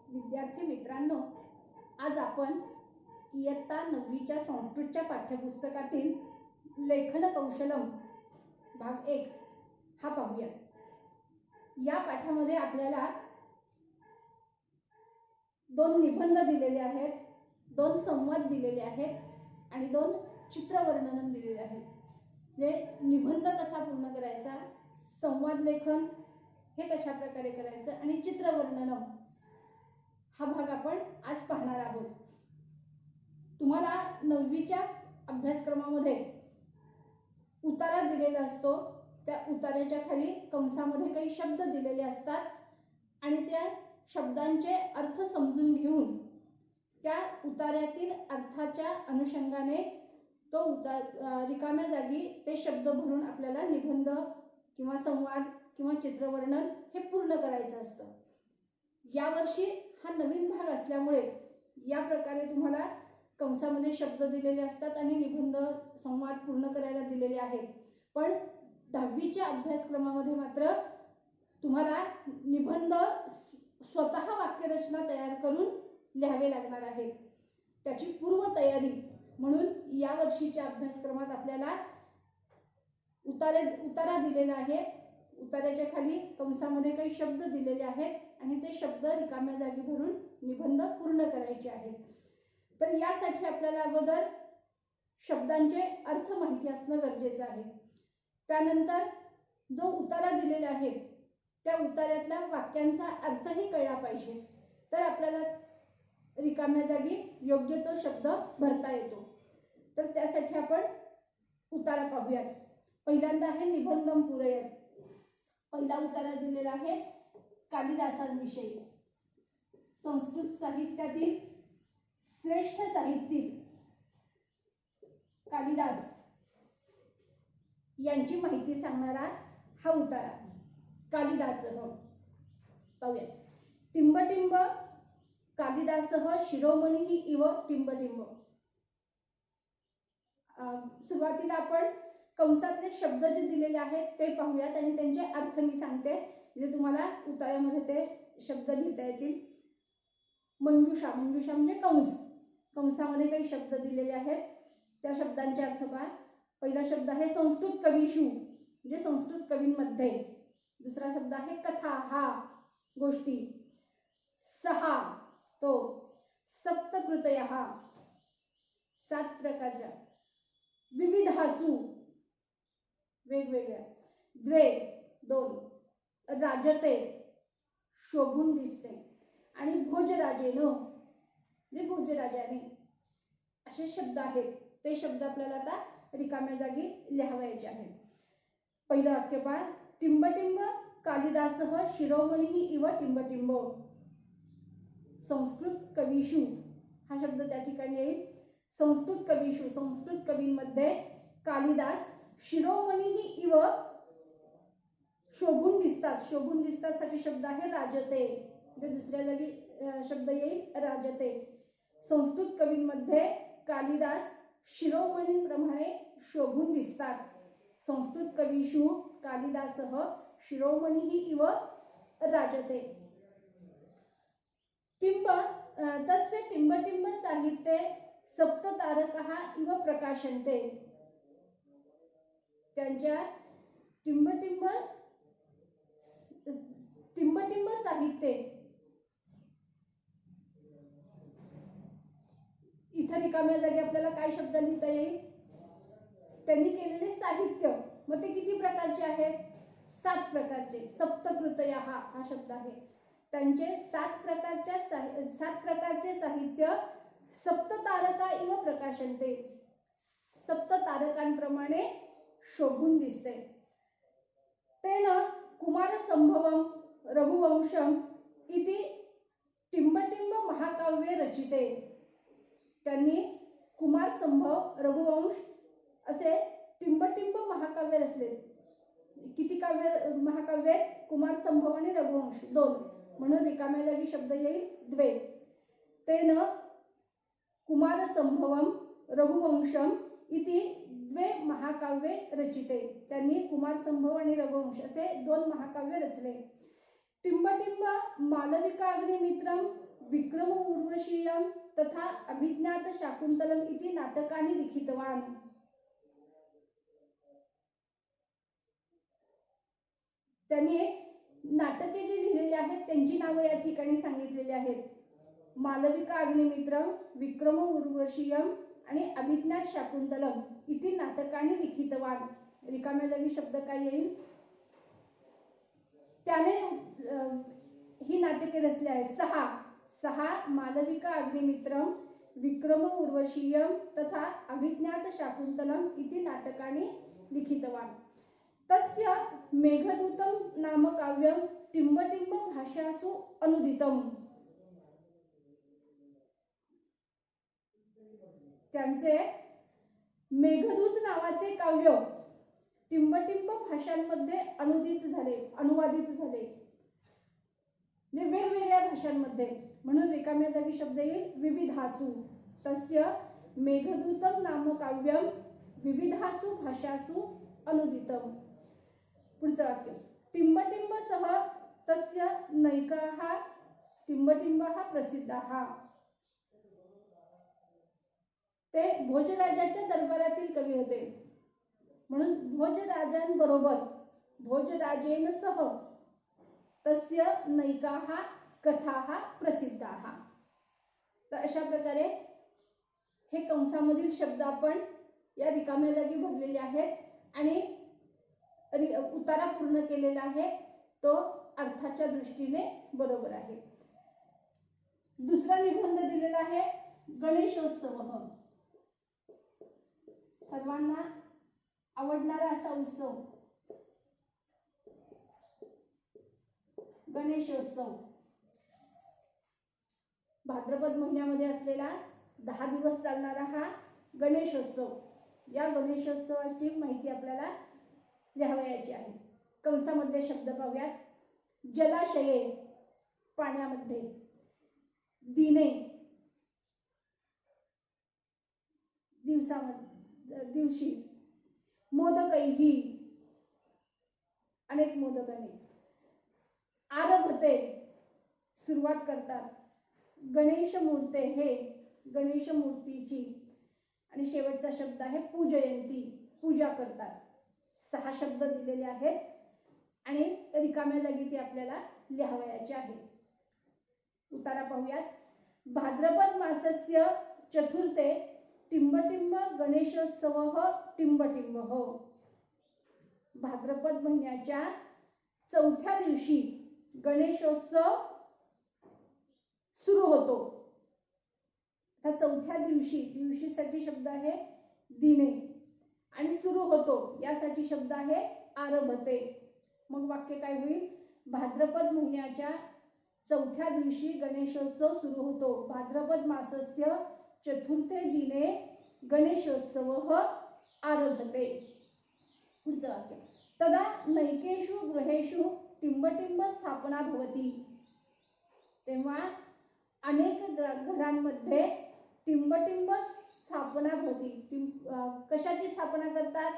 विद्यार्थी मित्रांनो, आज आपण इयत्ता 9वीच्या संस्कृतच्या पाठ्यपुस्तकातील लेखन कौशलम भाग 1 हा पाहूया। या पाठामध्ये आपल्याला 2 निबंध दिलेले आहेत, 2 संवाद दिलेले आहेत आणि 2 चित्रवर्णन दिलेले आहेत। म्हणजे निबंध कसा पूर्ण करायचा, संवाद लेखन हे कशा प्रकारे करायचं आणि चित्रवर्णन हा भाग आपण आज पाहणार आहोत। तुम्हाला 9वीच्या अभ्यासक्रमामध्ये उतारा दिलेला असतो, त्या उतार्याच्या खाली कंसामध्ये काही शब्द दिलेले असतात आणि त्या शब्दांचे अर्थ समजून घेऊन त्या उतार्यातील अर्थाच्या अनुषंगाने तो रिकाम्या जागी ते शब्द भरून आपल्याला निबंध किंवा संवाद किंवा चित्रवर्णन हे पूर्ण करायचं असतं। यावर्षी हा नवीन भाग असल्यामुळे या प्रकारे तुम्हाला कंसामध्ये शब्द दिलेले असतात आणि निबंध संवाद पूर्ण करायला दिलेले आहेत। पण 10वीच्या अभ्यासक्रमामध्ये मात्र तुम्हाला निबंध स्वतः वाक्यरचना तयार करून लिहावे लागणार आहे। त्याची पूर्व तयारी म्हणून या वर्षीच्या अभ्यासक्रमात आपल्याला उतारा दिलेला आहे। उतार्याच्या खाली कंसामध्ये काही शब्द दिलेले आहेत आणि ते शब्द रिकाम्या जागी भरून निबंध पूर्ण करायचे आहेत। तर यासाठी आपल्याला अगोदर शब्दांचे अर्थ माहिती असणं गरजेचं आहे। त्यानंतर जो उतारा दिलेला आहे त्या उतार्यातल्या वाक्यांचा अर्थही कळला पाहिजे, तर आपल्याला रिकाम्या जागी योग्य तो शब्द भरता येतो। तर त्यासाठी आपण उतारा पाहूयात। पहिल्यांदा आहे निबंधम पूरयत। पहिला उतारा दिलेला आहे कालिदासांविषयी। संस्कृत साहित्यातील श्रेष्ठ साहित्यिक कालिदास यांची माहिती सांगणारा हा उतारा। कालिदासः पाहूया। टिंबटिंब कालिदासः शिरोमणिः इव टिंबटिंब। सुरुवातीला आपण कंसातले शब्द जे दिलेले आहेत ते पाहूयात आणि त्यांचे अर्थ मी सांगते, म्हणजे तुम्हाला उतार्यामध्ये ते शब्द लिहिता येतील। मंजुषा, मंजुषा म्हणजे कंस, कंसामध्ये काही शब्द दिलेले आहेत, त्या शब्दांचे अर्थ काय। पहिला शब्द आहे संस्कृत कवीषु म्हणजे संस्कृत कवींमध्ये। दुसरा शब्द आहे कथा, हा गोष्टी। सहा तो, सप्तकृतयः 7 प्रकारच्या। विविधासु वेगवेगळ्या। द्वे 2, राजते शोभून दिसते आणि भोजराजेन म्हणजे भोजराजाने असे शब्द आहेत। ते शब्द आपल्याला आता रिकाम्या जागी लिहावायचे आहेत। पहिलं वाक्य पहा। टिंबटिंब कालिदासः शिरोमणिः इव टिंबटिंब। संस्कृत कवीषु हा शब्द त्या ठिकाणी येईल। संस्कृत कवीषु संस्कृत कवींमध्ये कालिदास शिरोमणिः इव शोभून दिसतात। शोभून दिसतात साठी शब्द आहे राजते, म्हणजे दुसऱ्या जागी शब्द येईल राजते। संस्कृत कवींमध्ये कालिदास शिरोमणींप्रमाणे शोभून दिसतात। संस्कृत कवीषु कालिदासः शिरोमणिः इव राजते। टिंब तस्य टिंबटिंब साहित्ये सप्ततारकः इव प्रकाशन्ते। त्यांच्या टिंबटिंब साहित्य, इथे रिकाम्या जागी आपल्याला काय शब्द लिहिता येईल, त्यांनी केलेले साहित्य। मग ते किती प्रकारचे आहेत, 7 प्रकारचे। सप्तकृतयः हा शब्द आहे। त्यांचे 7 प्रकारचे साहित्य सप्ततारका इव प्रकाशन्ते, सप्ततारकांप्रमाणे शोभून दिसते। तेन कुमारसंभवम रघुवंशम इति टिंबटिंब महाकाव्ये रचिते। त्यांनी कुमारसंभव रघुवंश असे टिंबटिंब महाकाव्य रचले। किती काव्य महाकाव्य, कुमारसंभव आणि रघुवंश 2, म्हणून रिकाम्या जागी शब्द येईल द्वे। तेन कुमारसंभवम रघुवंशम इति द्वे महाकाव्ये रचिते। त्यांनी कुमारसंभव आणि रघुवंश असे 2 महाकाव्य रचले। टिम्बटिम्ब मालविकाग्निमित्रं विक्रम उर्वशीयं तथा अभिज्ञात शाकुंतलम इति नाटकानि लिखितवान्। त्यांनी नाटके जी लिहिलेली आहेत त्यांची नावे या ठिकाणी सांगितलेली आहेत. मालविका अग्निमित्रम, विक्रम उर्वशीयम आणि अभिज्ञात शाकुंतलम इति नाटकाने लिखितवान. रिकाम्या जागी शब्द काय येईल? त्याने ही नाटके रचली आहेत. सहा मालविका अग्निमित्रम, विक्रम उर्वशीयम तथा अभिज्ञात शाकुंतलम इति नाटकाने लिखितवान. तस्य मेघदूतम नाम काव्यम टिम्बटिम्ब भाषासु अनुदितम. त्यांचे मेघदूत नावाचे काव्य टिम्बटिम्ब भाषांमध्ये अनुवादित झाले वेगवेगळ्या भाषांमध्ये. म्हणून रिकाम्या जागी शब्द येईल विविधासु. तस्य मेघदूतम नाम काव्यम विविधासु भाषासु अनुदितम. पुढचं वाक्य, टिम्बटिम्ब सह तस्य नैकाः टिम्बटिम्बः प्रसिद्धाः. ते भोजराजाच्या दरबारातील कवी होते म्हणून भोजराजांबरोबर भोजराजेन सह तस्य नैकाः कथाः प्रसिद्धाः. तर अशा प्रकारे हे कंसामधील शब्द आपण या रिकाम्या जागी भरलेले आहेत आणि उतारा पूर्ण केलेला आहे. तो अर्थाच्या दृष्टीने बरोबर आहे. दुसरा निबंध दिलेला आहे गणेशोत्सव. सर्वांना आवडणारा असा उत्सव गणेशोत्सव. भाद्रपद महिन्यामध्ये असलेला 10 दिवस चालणारा हा गणेशोत्सव. या गणेशोत्सवाची माहिती आपल्याला लिहावयाची आहे. कंसामधले शब्द पाहूयात. जलाशये पाण्यामध्ये, दिने दिवशी, मोदकैही अनेक मोदकाने, आरभते सुरुवात करतात, गणेश मूर्ते हे गणेश मूर्तीची आणि शेवटचा शब्द आहे पूजयंती पूजा करतात. 6 शब्द दिलेले आहेत आणि रिकाम्या जागी ते आपल्याला लिहावयाचे आहे. उतारा पाहूयात. भाद्रपद मासस्य चतुर्थे टिम्बटिम्ब गणेशोत्सव टिम्बटिम्ब. भाद्रपद महिन्याच्या 4थ्या दिवशी गणेशोत्सव सुरू होतो. आता 4थ्या दिवशीसाठी शब्द आहे दिने आणि सुरू होतो यासाठी शब्द आहे आरभते. मग वाक्य काय होईल? भाद्रपद महिन्याच्या 4थ्या दिवशी गणेशोत्सव सुरू होतो. भाद्रपद मासस्य चतुर्थे दिने गणेशोत्सव आरभते. पुढचं वाक्य, तदा नैकेषु गृहेषु टिम्बटिम्ब स्थापना भवति. तेव्हा अनेक घरांमध्ये टिम्बटिम्ब स्थापना भवती. कशाची स्थापना करतात?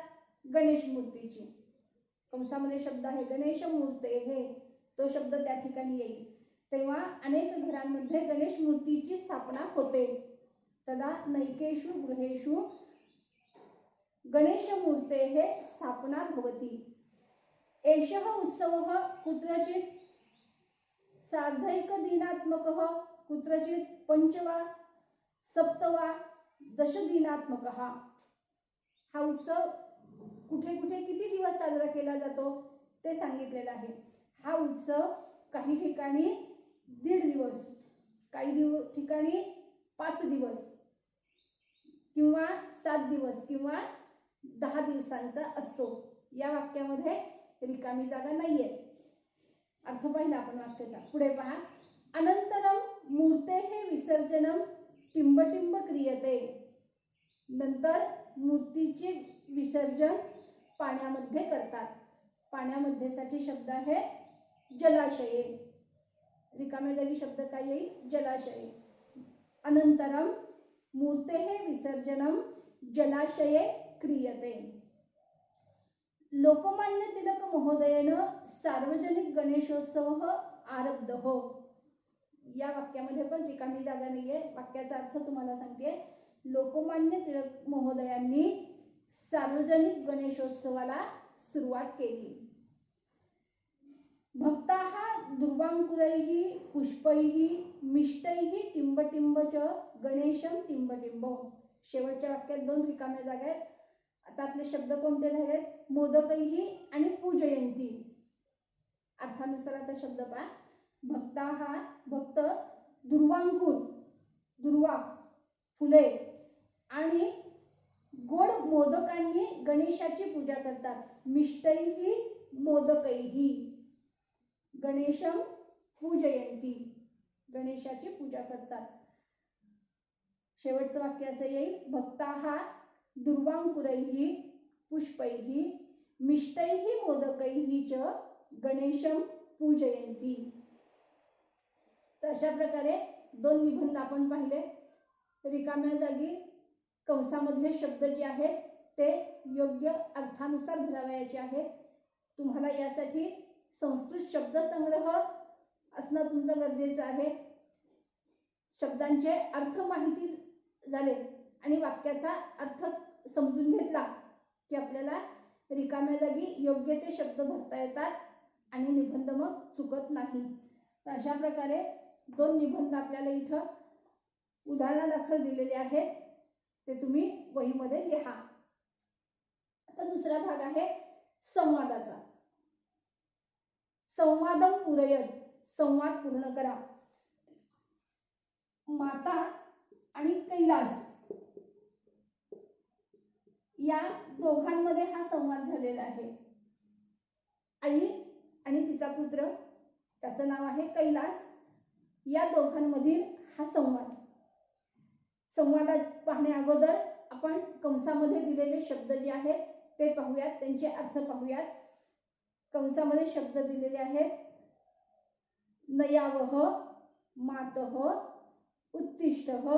गणेश मूर्तीची. कंसामध्ये शब्द आहे गणेश मूर्ते हे, तो शब्द त्या ठिकाणी येईल. तेव्हा अनेक घरांमध्ये गणेश मूर्तीची स्थापना होते. तदा नैकेषु गृहेषु गणेश मूर्ते हे स्थापना भवति. एषः उत्सवः कुत्रचित् सार्धैकदिनात्मकः कुत्रचित् 5 वा 7 वा 10 दिनात्मकः. हा उत्सव कुठे कुठे किती दिवस साजरा केला जातो ते सांगितलेलं आहे. हा उत्सव काही ठिकाणी 1.5 दिवस, काही ठिकाणी 5 दिवस किंवा 7 दिवस किंवा 10 दिवसांचा असतो. या वाक्यामध्ये रिकामी जागा नाहीये. अर्थ पाहिला आपण वाक्याचा. पुढे पहा. अनंतरम मूर्तेः विसर्जनम टिम्बटिम्ब क्रियते. नंतर मूर्तीचे विसर्जन पाण्यामध्ये करतात. पाण्यामध्ये साठी शब्द आहे जलाशये. रिकाम्या जागी शब्द काय येईल? जलाशये. अनंतरम मूर्तेः विसर्जनम जलाशये क्रियते. लोकमान्य टिळक महोदयेन सार्वजनिक गणेशोत्सव आरब्ध हो. या वाक्यामध्ये पण रिकामी जागा नाहीये. वाक्याचा अर्थ तुम्हाला सांगते. लोकमान्य टिळक महोदयांनी सार्वजनिक गणेशोत्सवाला सुरुवात केली. भक्ताः दुर्वांकुरैः पुष्पैः मिष्टैः टिंबटिंब च गणेशं टिंबटिंब. शेवटच्या वाक्यात 2 रिकाम्या जागा आहेत. आता आपले शब्द कोणते राहिलेत? मोदकैः आणि पूजयंती. अर्थानुसार आता शब्द पहा. भक्ताः भक्त, दुर्वांकुर दुर्वा फुले आणि गोड मोदकांनी गणेशाची पूजा करतात. मिष्टैः मोदकैः गणेशं पूजयंती गणेशाची पूजा करतात. शेवटचं वाक्य असं येईल. भक्ताः दुर्वांकुरैः पुष्पैः मिष्टैः मोदकैः च गणेशं पूजयंती. तर अशा प्रकारे 2 निबंध आपण पाहिले. रिकाम्या जागी कंसामधले शब्द जे आहेत ते योग्य अर्थानुसार भरावयाचे आहेत. तुम्हाला यासाठी संस्कृत शब्दसंग्रह असणं तुमचं गरजेचं आहे. शब्दांचे अर्थ माहिती झाले आणि वाक्याचा अर्थ समजून घेतला की आपल्याला रिकाम्या जागी योग्य ते शब्द भरता येतात आणि निबंध मग चुकत नाही. तर अशा प्रकारे 2 निबंध आपल्याला इथं उदाहरणादाखल दिलेले आहेत. ते तुम्ही वहीमध्ये लिहा. आता दुसरा भाग आहे संवादाचा. संवादम पूरयत, संवाद पूर्ण करा. माता आणि कैलास या दोघांमध्ये हा संवाद झालेला आहे. आई आणि तिचा पुत्र, त्याचं नाव आहे कैलास, या दोघांमधील हा संवाद. संवादात पाहण्या अगोदर आपण कंसामध्ये दिलेले शब्द जे आहेत ते पाहूयात, त्यांचे अर्थ पाहूयात. कंसामध्ये शब्द दिलेले आहेत. नयावह, मातः, उत्तिष्ठः,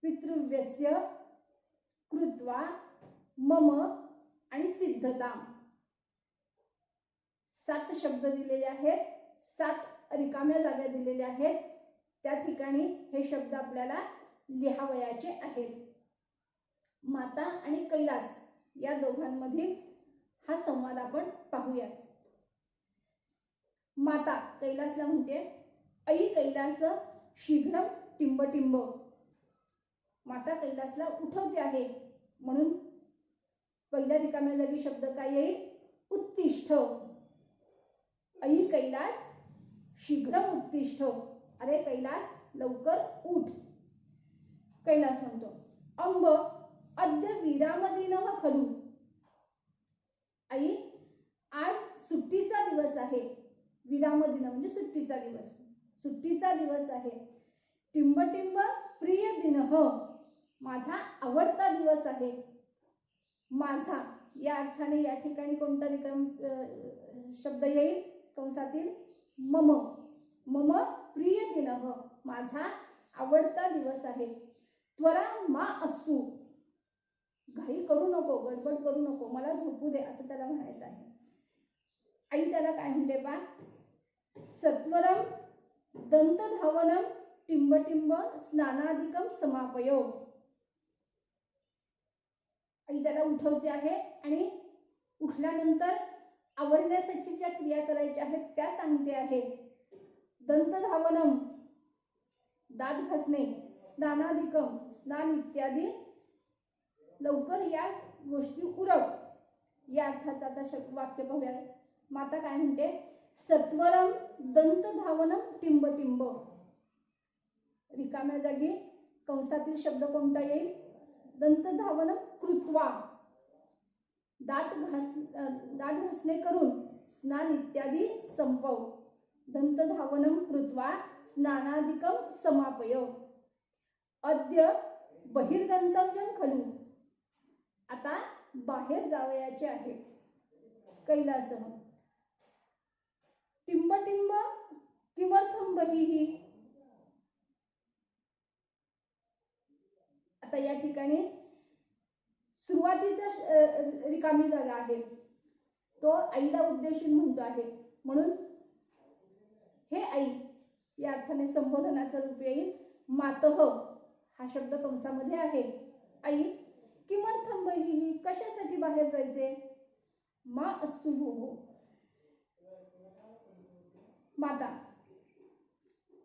पितृव्यस्य, कृत्वा, मम आणि सिद्धता. 7 शब्द दिलेले आहेत. 7 रिकाम्या जागा दिलेल्या आहेत. त्या ठिकाणी हे शब्द आपल्याला लिहावयाचे आहेत. माता आणि कैलास या दोघांमधील हा संवाद आपण पाहूया. माता कैलासला म्हणते, ऐ कैलास शीघ्र टिंबटिंब. माता कैलासला उठवते आहे म्हणून पहिल्या रिकाम्या जागी शब्द काय येईल? उत्तिष्ठ. ऐ कैलास शीघ्र उत्तिष्ठ. अरे कैलास लवकर उठ. कैलास म्हणतो, अंब अद्य विरामदिनः खलु. आई आज सुट्टीचा दिवस आहे. विरामदिन म्हणजे सुट्टीचा दिवस. सुट्टीचा दिवस आहे. टिंबटिंब प्रिय दिनः. माझा आवडता दिवस आहे. माझा या अर्थाने या ठिकाणी कोणता रिकाम शब्द येईल? कंसातील मम. मम प्रिय दिनः. माझा आवडता दिवस आहे. त्वरा मा अस्तु. घाई करू नको, गडबड करू नको, मला झोपू दे असं त्याला म्हणायचं आहे. आई त्याला काय म्हणते पा? सत्वरम दंतधावनम टिंबटिंब स्नानाधिकम समापय. आई त्याला उठवते आहे आणि उठल्यानंतर आवरण्यासाठी ज्या क्रिया करायच्या आहेत त्या सांगते आहे. दंतधावनम दात घासणे, स्नानाधिकम स्नान इत्यादी, लवकर या गोष्टी उरक. या अर्थाचा आता वाक्य पाहूया. माता काय म्हणते? सत्वरम दंतधावनम टिंबटिंब. रिकाम्या जागी कंसातील शब्द कोणता येईल? दंतधावनम कृत्वा. दात घासणे करून स्नान इत्यादी संपव. दंतधावनम कृत्वा स्नानाधिकम समापय. अद्य बहिर्गंतव्यम खलु. आता बाहेर जावयाचे आहे. कैलासः टिंबटिंब किमर्थम बहिः. आता या ठिकाणी सुरुवातीचा रिकामी जागा आहे. तो आईला उद्देशून म्हणतो आहे म्हणून हे आई या अर्थाने संबोधनाचं रूप येईल. मातः हा शब्द कंसामध्ये आहे. आई किमर्थं बहिः, कशासाठी बाहेर जायचे. मा अस्तु भोः, माता.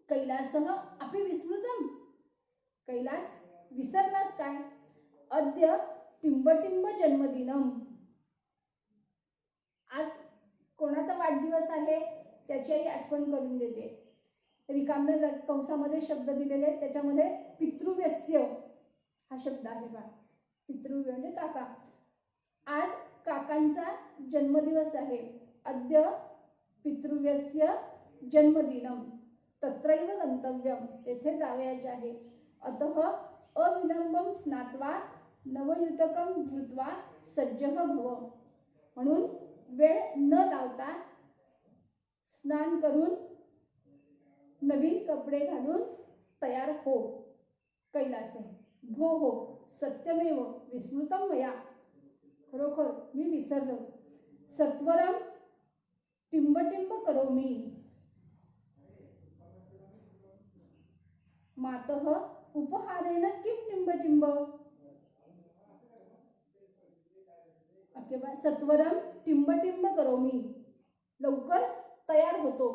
कैलासः अपि विस्मृतम्, कैलास विसरलास काय. अद्य टिंबटिंब जन्मदिनम, आज कोणाचा वाढदिवस आहे त्याची आई आठवण करून देते. रिकाम्या कंसामध्ये शब्द दिलेले आहेत, त्याच्यामध्ये पितृव्यस्य हा शब्द आहे बा. पितृव्य म्हणजे काका. आज काकांचा जन्मदिवस आहे. अद्य पितृव्यस्य जन्मदिनम, तत्रैव गंतव्यम, तेथे जावयाचे आहे. अतः अविलंबम स्नात्वा नवयुतकम धृत्वा सज्जः भव, म्हणून वेळ न लावता स्नान करून नवीन कपडे घालून तयार हो. कैलासे भो हो सत्यमेव विस्मृतम मया, खरोखर मी विसरलो. सत्वरम टिंबटिंब करोमि, मातः उपहारेण किम टिंबटिंब. सत्वरम टिंबटिंब करोमि, लवकर तयार होतो,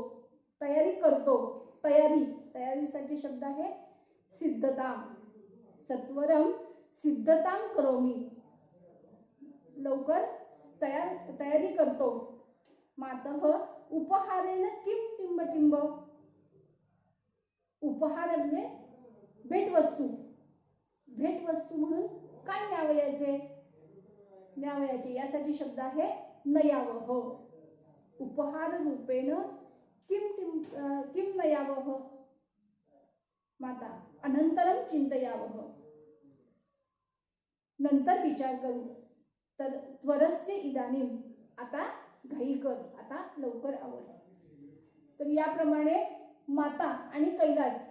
तयारी करतो. तयारी, तयारीसाठी शब्द आहे सिद्धता. सत्वरम सिद्धताम करोमि, लवकर तयारी करतो. मातः उपहारेण किम टिंबटिंब, उपहार म्हणजे भेटवस्तू. भेटवस्तू म्हणून काय न्यावयाचे, न्यावयाचे यासाठी शब्द आहे नयावह. उपहार रूपेण किम नयावह, माता. अनंतरम चिंतयावह, नंतर विचार करू. तर त्वरस्य इदानीम, आता घाई कर, आता लवकर आवर. तर याप्रमाणे माता आणि कैलास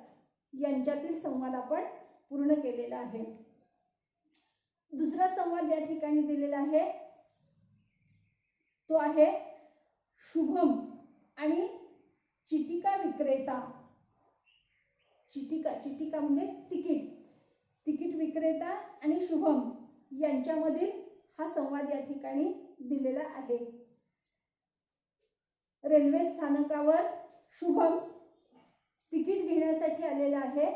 यांच्यातील संवाद आपण पूर्ण केलेला आहे. दुसरा संवाद या ठिकाणी दिलेला आहे, तो आहे शुभम आणि चिटिका विक्रेता. चिटिका म्हणजे तिकीट. तिकीट विक्रेता आणि शुभम यांच्यामधील हा संवाद या ठिकाणी दिलेला आहे. रेल्वे स्थानकावर शुभम तिकीट घेण्यासाठी आलेला आहे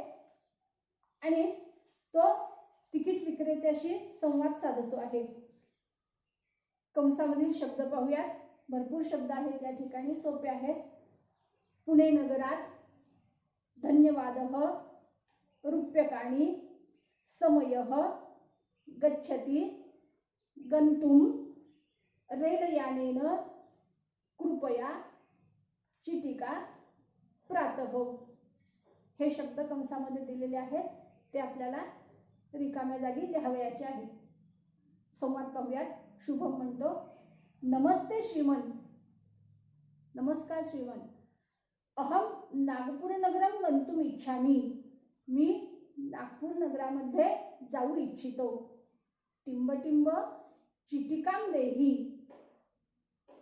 आणि तो तिकीट विक्रेत्याशी संवाद साधतो आहे. कंसामधील शब्द पाहूयात. भरपूर शब्द आहेत या ठिकाणी, सोपे आहेत. पुणे नगरात, धन्यवादः, रूप्यकाणि, समयः, गच्छति, गंतुम, रेलयानेन, कृपया, चिटिका, प्रातः. हे शब्द कंसामध्ये दिलेले आहेत, ते आपल्याला रिकाम्या जागी लिहावयाचे आहेत. संवाद पाहूयात. शुभम म्हणतो, नमस्ते श्रीमन, नमस्कार श्रीमन. अहम नागपूर नगरम गंतुम इच्छामि, मी नागपूर नगरामध्ये जाऊ इच्छितो. टिंबटिंब चिटिकाम देही,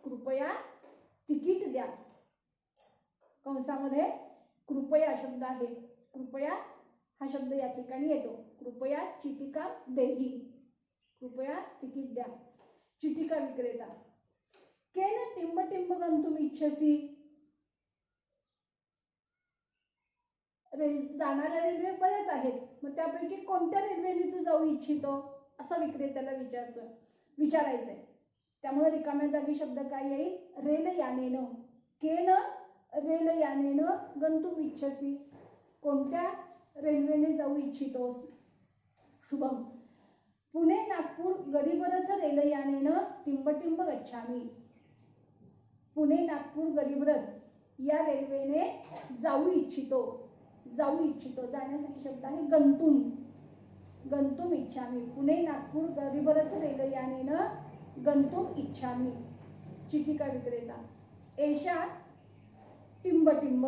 कृपया तिकीट द्या. कंसामध्ये कृपया शब्द आहे. कृपया हा शब्द या ठिकाणी येतो. कृपया चिटिका देही, कृपया तिकीट द्या. चिटिका विक्रेता, केन टिंबटिंब गंतुम इच्छसी, जाणाऱ्या रेल्वे बऱ्याच आहेत, मग त्यापैकी कोणत्या रेल्वेने तू जाऊ इच्छितो, असं विक्रेत्याला विचारायचंय. त्यामुळे रिकाम्या जागी शब्द काय येईल, रेलयानेन. केन रेलयानेन गंतुम इच्छसी, कोणत्या रेल्वेने जाऊ इच्छितोस. शुभम, पुणे नागपूर गरीबरथ रेलयानेन टिंबटिंब गच्छामि, पुणे नागपूर गरीबरथ या रेल्वेने जाऊ इच्छितो. जाण्यासाठी शब्द आहे गंतुम. गंतुम इच्छामि, पुणे नागपूर गरीबरथ रेलयानेन गंतुम इच्छामि. चिटिका विक्रेता, एषा टिंबटिंब,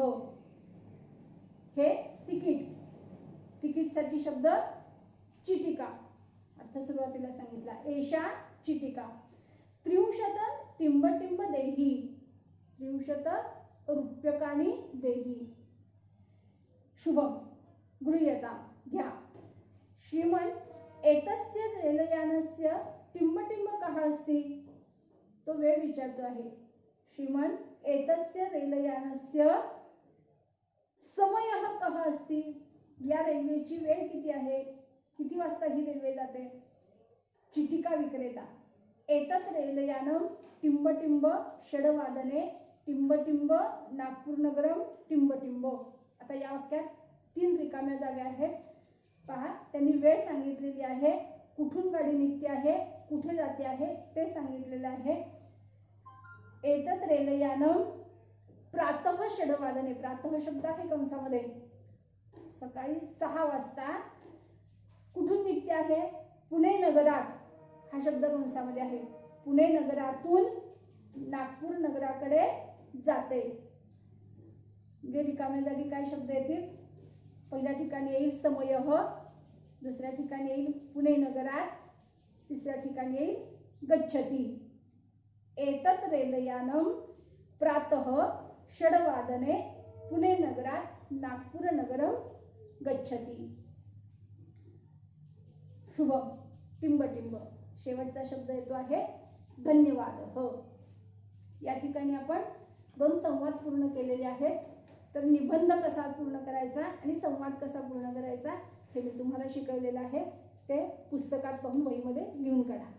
हे तिकीट. तिकीटसाठी शब्द चिटिका. अर्थ सुरुवातीला सांगितला. एषा चिटिका. त्रिंशत टिंबटिंब देही, त्रिंशत रूप्यकाणि देहि। शुभम गृह्यतां घ्या। श्रीमन् एतस्य रेलयानस्य टिम्बटिम्ब कः अस्ति? तो वेळ विचारतो आहे। श्रीमन् एतस्य रेलयानस्य समयः कः अस्ति? या रेल्वेची वेळ किती आहे? किती वाजता ही रेल्वे जाते? चिटिका विक्रेता एतत् रेलयानं टिम्बटिम्ब षड्वादने टिम्बटिम्ब नागपूर नगरम टिम्बटिम्ब। आता या वाक्यात 3 रिकाम्या जागा आहेत पहा। त्यांनी वेळ सांगितलेली आहे, कुठून गाडी निघते आहे, कुठे जाते आहे ते सांगितलेलं आहे। एतत् रेलयानं प्रातः षड्वादने, प्रातः शब्द आहे कंसामध्ये, सकाळी 6 वाजता कुठून निघते आहे? पुणे नगरात, हा शब्द कंसामध्ये आहे। पुणे नगरातून नागपूर नगराकडे जाते। म्हणजे रिकाम्या जागी काय शब्द येतील? पहिल्या ठिकाणी येईल समयः, दुसऱ्या ठिकाणी येईल पुणे नगरात, तिसऱ्या ठिकाणी येईल गच्छति। एतत् रेलयानं प्रातः षड्वादने पुणे नगरात नागपूर नगरम गच्छति। शुभम टिम्बटिम्ब शेवटचा शब्द येतो आहे धन्यवाद। या ठिकाणी आपण 2 संवाद पूर्ण केलेले आहेत। तर निबंध कसा पूर्ण करायचा आणि संवाद कसा पूर्ण करायचा हे मी तुम्हाला शिकवलेलं आहे, ते पुस्तकात पाहून वहीमध्ये लिहून काढा।